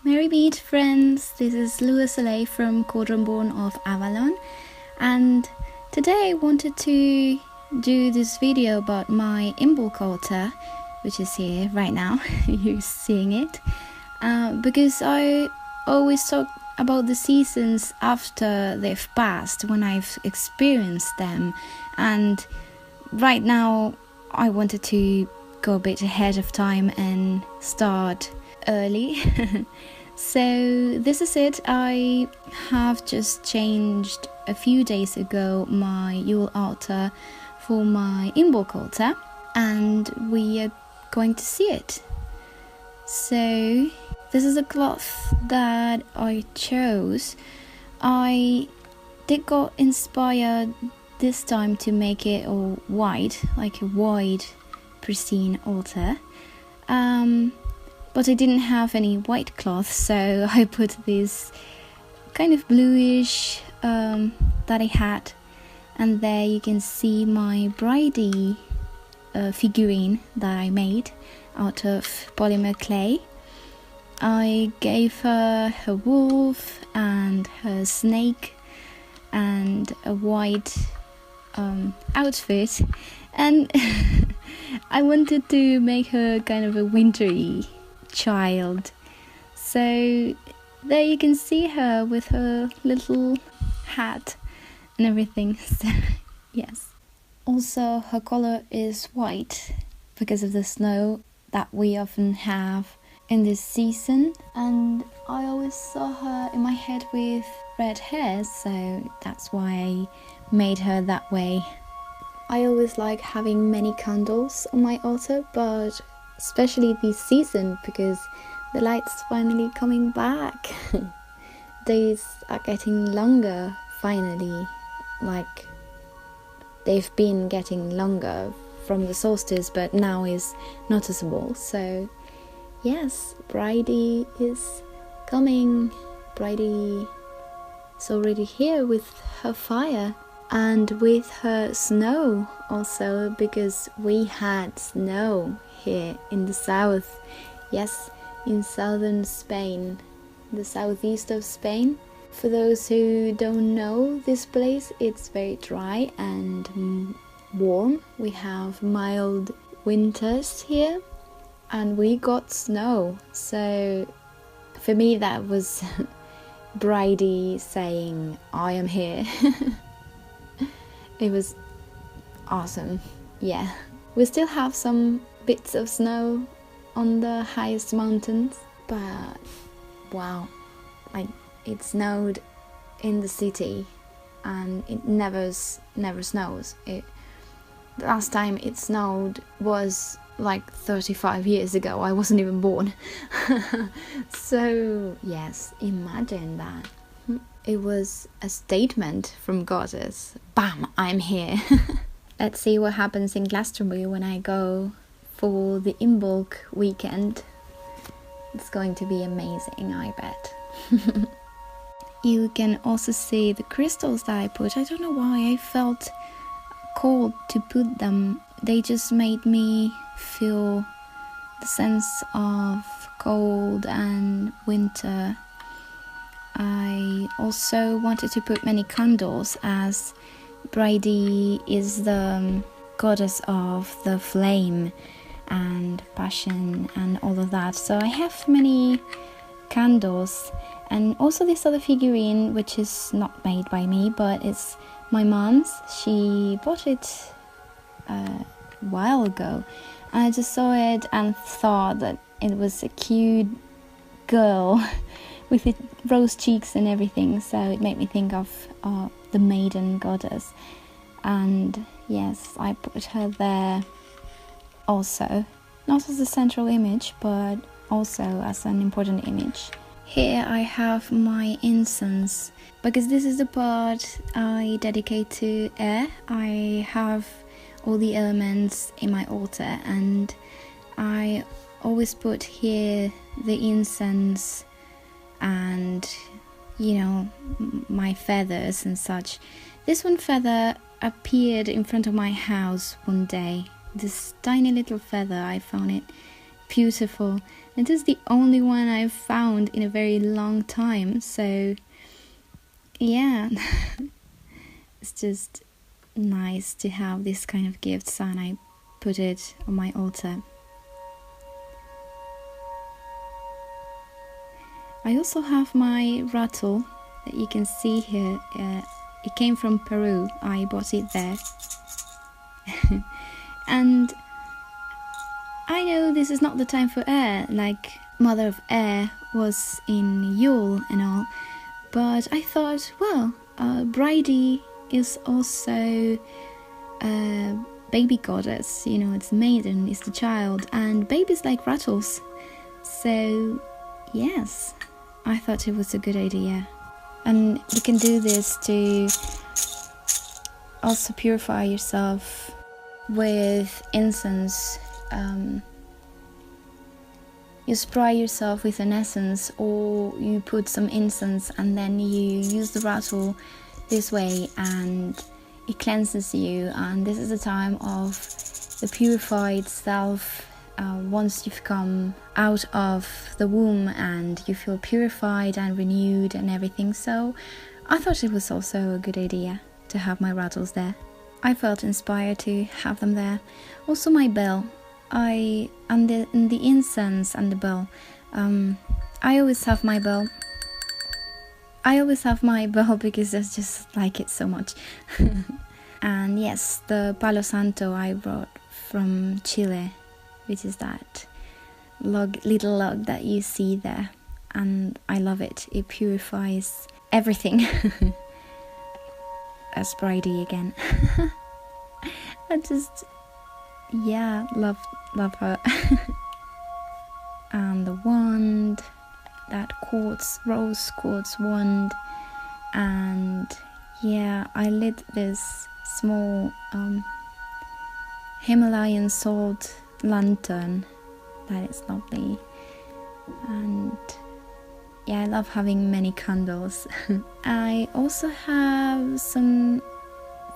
Merry meet friends, this is Soleil from Priestess of Avalon, and today I wanted to do this video about my Imbolc altar, which is here right now. You're seeing it, because I always talk about the seasons after they've passed, when I've experienced them, and right now I wanted to go a bit ahead of time and start early. So this is it. I have just changed a few days ago my Yule altar for my Imbolc altar, and we are going to see it. So this is a cloth that I chose. I did got inspired this time to make it all white, like a white pristine altar, but I didn't have any white cloth, so I put this kind of bluish that I had, and there you can see my bridey figurine that I made out of polymer clay. I gave her wolf and her snake and a white outfit, and I wanted to make her kind of a wintry child. So there you can see her with her little hat and everything. So yes, also her color is white because of the snow that we often have in this season, and I always saw her in my head with red hair, so that's why I made her that way. I always like having many candles on my altar, but especially this season because the light's finally coming back. Days are getting longer finally, like they've been getting longer from the solstice, but now is noticeable. So yes, Bridie is coming. Bridie is already here with her fire and with her snow also, because we had snow here in the south. Yes, in southern Spain, the southeast of Spain. For those who don't know this place, it's very dry and warm. We have mild winters here, and we got snow. So for me that was Bridie saying, I am here. It was awesome. Yeah, we still have some bits of snow on the highest mountains, but wow, it snowed in the city and it never snows. The last time it snowed was like 35 years ago. I wasn't even born. So yes, imagine that. It was a statement from Goddess. Bam, I'm here. Let's see what happens in Glastonbury when I go for the Imbolc weekend. It's going to be amazing, I bet. You can also see the crystals that I put. I don't know why I felt called to put them. They just made me feel the sense of cold and winter. I also wanted to put many candles, as Bridie is the goddess of the flame and passion and all of that. So I have many candles, and also this other figurine, which is not made by me, but it's my mom's. She bought it a while ago, and I just saw it and thought that it was a cute girl with the rose cheeks and everything, so it made me think of the maiden goddess. And yes, I put her there also, not as a central image, but also as an important image. Here I have my incense, because this is the part I dedicate to air. I have all the elements in my altar, and I always put here the incense and, you know, my feathers and such. This one feather appeared in front of my house one day. This tiny little feather, I found it beautiful. It is the only one I've found in a very long time, so yeah. It's just nice to have this kind of gifts, and I put it on my altar. I also have my rattle that you can see here. It came from Peru. I bought it there. And I know this is not the time for air, like Mother of Air was in Yule and all, but I thought, well, Bridie is also a baby goddess, you know, it's maiden, it's the child, and babies like rattles. So, yes, I thought it was a good idea. And you can do this to also purify yourself with incense. You spray yourself with an essence, or you put some incense and then you use the rattle this way, and it cleanses you. And this is a time of the purified self. Once you've come out of the womb and you feel purified and renewed and everything, so I thought it was also a good idea to have my rattles there. I felt inspired to have them there. Also my bell, and the incense and the bell. I always have my bell. Because I just like it so much. And yes, the Palo Santo I brought from Chile, which is that little log that you see there, and I love it. It purifies everything. That's Bridie again. I just, yeah, love her. And the wand, that rose quartz wand, and yeah, I lit this small Himalayan salt lantern. That is lovely. And yeah, I love having many candles. I also have some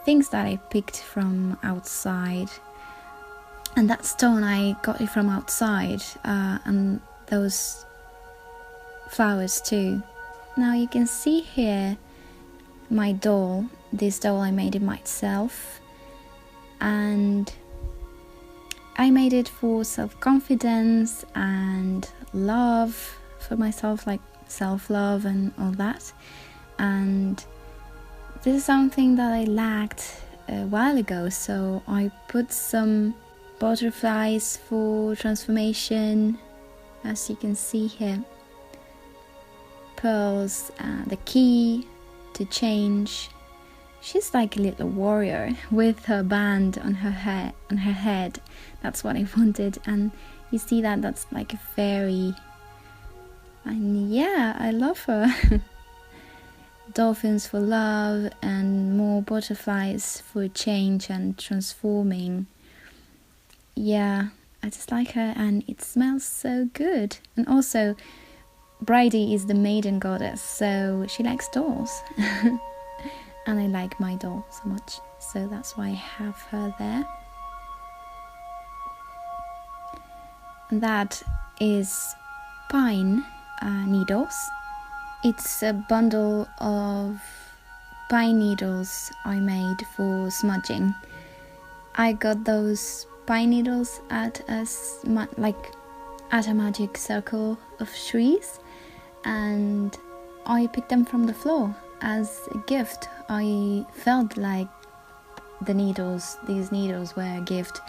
things that I picked from outside, and that stone I got it from outside, and those flowers too. Now you can see here my doll. This doll I made it myself, and I made it for self-confidence and love for myself, like self-love and all that. And this is something that I lacked a while ago, so I put some butterflies for transformation, as you can see here, pearls, the key to change. She's like a little warrior with her band on her head. That's what I wanted, and you see that's like a fairy. And yeah, I love her. Dolphins for love, and more butterflies for change and transforming. Yeah, I just like her, and it smells so good. And also, Bridie is the maiden goddess, so she likes dolls. And I like my doll so much, so that's why I have her there. And that is pine needles. It's a bundle of pine needles I made for smudging. I got those pine needles at a magic circle of trees, and I picked them from the floor as a gift. I felt like these needles were a gift,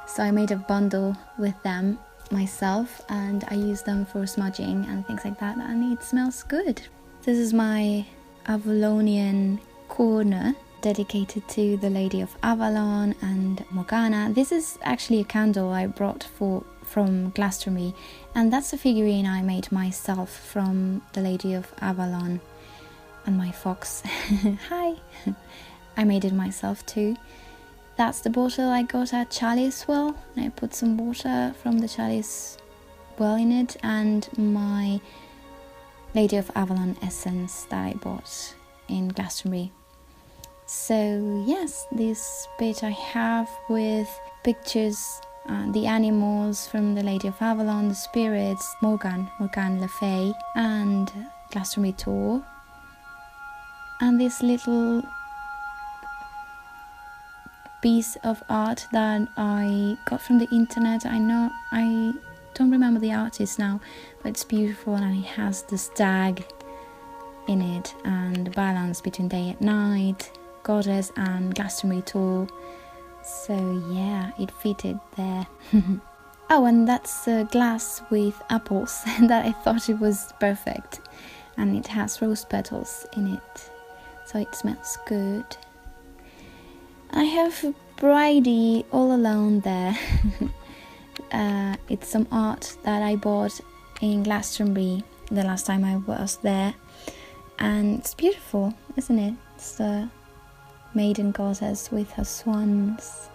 so I made a bundle with them myself, and I use them for smudging and things like that, and it smells good. This is my Avalonian corner dedicated to the Lady of Avalon and Morgana. This is actually a candle I brought from Glastonbury, and that's a figurine I made myself from the Lady of Avalon and my fox. Hi! I made it myself too. That's the bottle I got at Chalice Well. I put some water from the Chalice Well in it, and my Lady of Avalon essence that I bought in Glastonbury. So yes, this bit I have with pictures the animals from the Lady of Avalon, the spirits, Morgan Le Fay, and Glastonbury Tour. And this little piece of art that I got from the internet. I don't remember the artist now, but it's beautiful, and it has the stag in it and the balance between day and night, goddess and Glastonbury Tour. So yeah, it fitted there. Oh, and that's a glass with apples that I thought it was perfect, and it has rose petals in it, so it smells good. I have Bridie all alone there. It's some art that I bought in Glastonbury the last time I was there, and it's beautiful, isn't it? It's the maiden goddess with her swans,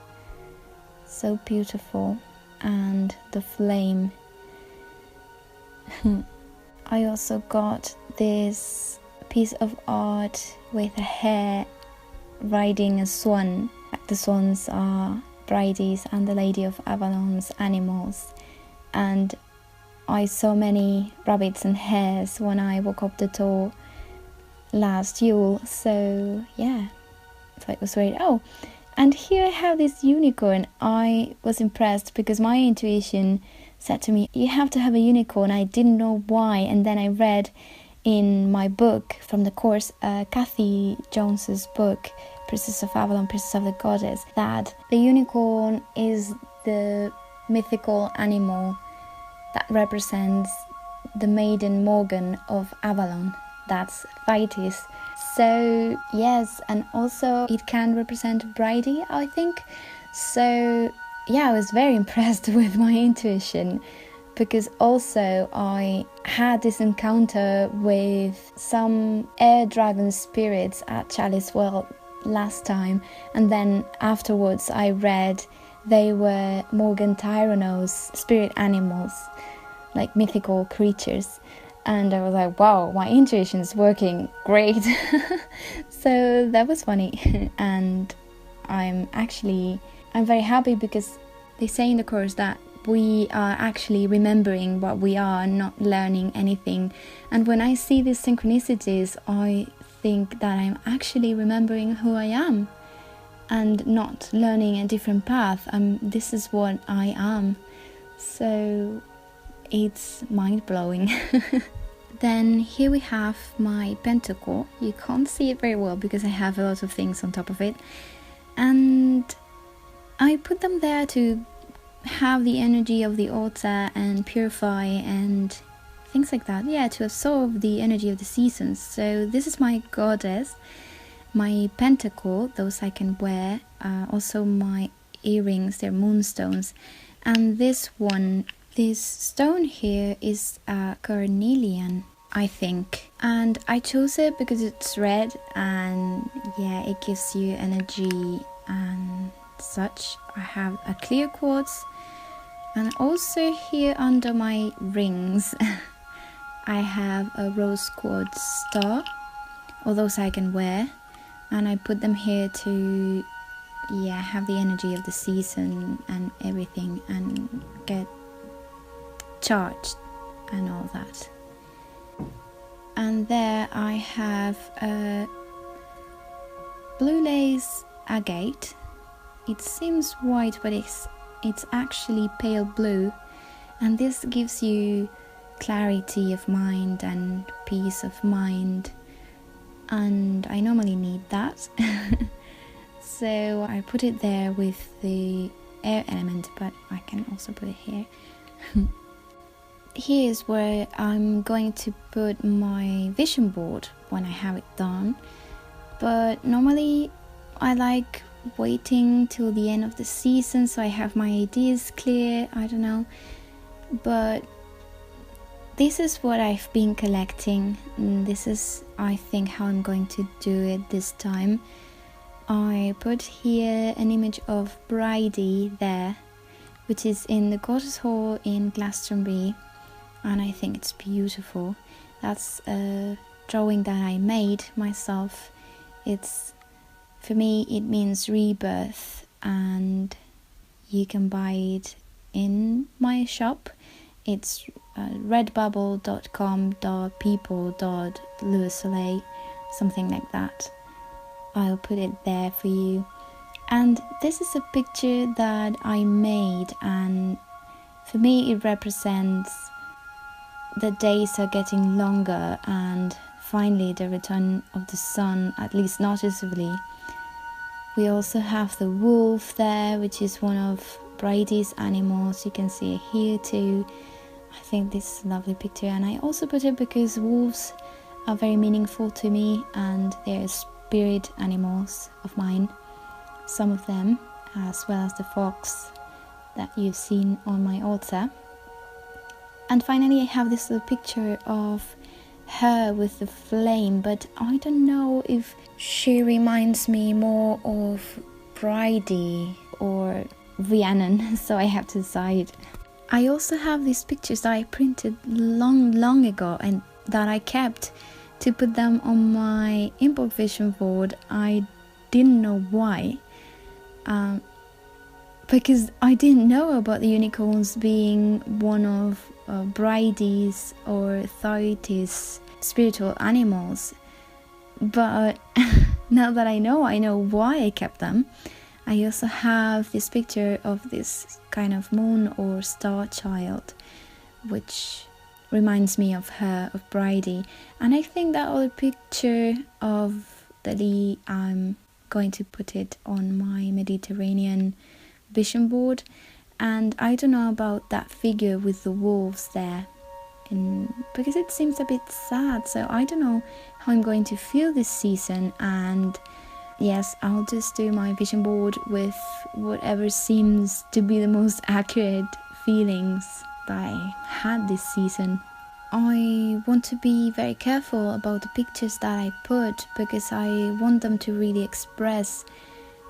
so beautiful, and the flame. I also got this piece of art with a hare riding a swan. The swans are Bridie's and the Lady of Avalon's animals, and I saw many rabbits and hares when I walked up the tour last Yule, so yeah, so it was great. Oh, and here I have this unicorn. I was impressed because my intuition said to me, you have to have a unicorn. I didn't know why, and then I read in my book from the course, Kathy Jones's book, Priestess of Avalon, Priestess of the Goddess, that the unicorn is the mythical animal that represents the maiden Morgan of Avalon. That's Thetis. So yes, and also it can represent Bridie, I think. So yeah, I was very impressed with my intuition, because also I had this encounter with some air dragon spirits at Chalice Well last time, and then afterwards I read they were Morgan Tyranno's spirit animals, like mythical creatures, and I was like, wow, my intuition is working great. So that was funny. And I'm very happy, because they say in the course that we are actually remembering what we are, not learning anything. And when I see these synchronicities, I think that I'm actually remembering who I am and not learning a different path. This is what I am. So it's mind-blowing. Then here we have my pentacle. You can't see it very well because I have a lot of things on top of it. And I put them there to have the energy of the altar and purify and things like that. Yeah, to absorb the energy of the seasons. So this is my goddess, my pentacle, those I can wear. Also my earrings, they're moonstones. And this stone here is a carnelian, I think. And I chose it because it's red, and yeah, it gives you energy and such. I have a clear quartz, and also here under my rings I have a rose quartz star, all those I can wear, and I put them here to have the energy of the season and everything, and get charged and all that. And there I have a blue lace agate. It seems white, but it's actually pale blue, and this gives you clarity of mind and peace of mind, and I normally need that. So I put it there with the air element, but I can also put it here. Here's where I'm going to put my vision board when I have it done, but normally I like waiting till the end of the season so I have my ideas clear. I don't know, but this is what I've been collecting, and this is, I think, how I'm going to do it this time. I put here an image of Bridie there, which is in the Goddess Hall in Glastonbury, and I think it's beautiful. That's a drawing that I made myself. For me it means rebirth, and you can buy it in my shop. It's redbubble.com.people.louissoleil, something like that. I'll put it there for you. And this is a picture that I made, and for me it represents the days are getting longer and finally the return of the sun, at least noticeably. We also have the wolf there, which is one of Brady's animals. You can see it here too. I think this is a lovely picture, and I also put it because wolves are very meaningful to me and they're spirit animals of mine, some of them, as well as the fox that you've seen on my altar. And finally I have this little picture of her with the flame, but I don't know if she reminds me more of Bridie or Rhiannon, so I have to decide. I also have these pictures that I printed long ago and that I kept to put them on my Imbolc vision board. I didn't know why, because I didn't know about the unicorns being one of Bridie's or Thaitis spiritual animals. But now that I know why I kept them. I also have this picture of this kind of moon or star child, which reminds me of her, of Bridie. And I think that other picture of Dali, I'm going to put it on my Mediterranean vision board. And I don't know about that figure with the wolves there, because it seems a bit sad, so I don't know how I'm going to feel this season. And yes, I'll just do my vision board with whatever seems to be the most accurate feelings that I had this season. I want to be very careful about the pictures that I put, because I want them to really express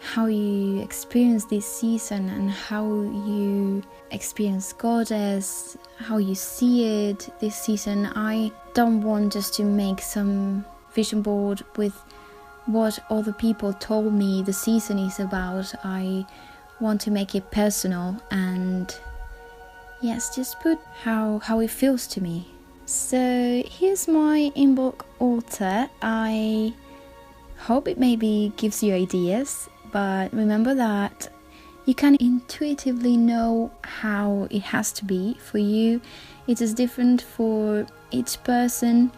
how you experience this season and how you experience Goddess, how you see it this season. I don't want just to make some vision board with what other people told me the season is about. I want to make it personal and yes, just put how it feels to me. So here's my Imbolc altar. I hope it maybe gives you ideas, but remember that you can intuitively know how it has to be for you. It is different for each person,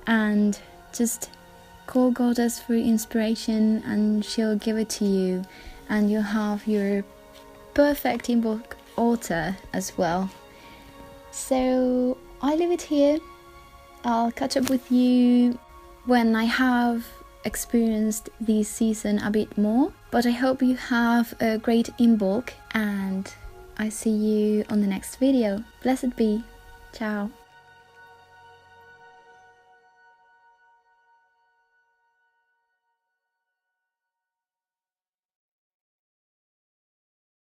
and just call Goddess for inspiration and she'll give it to you, and you'll have your perfect Imbolc altar as well. So I leave it here. I'll catch up with you when I have experienced this season a bit more, but I hope you have a great Imbolc, and I see you on the next video. Blessed be. Ciao.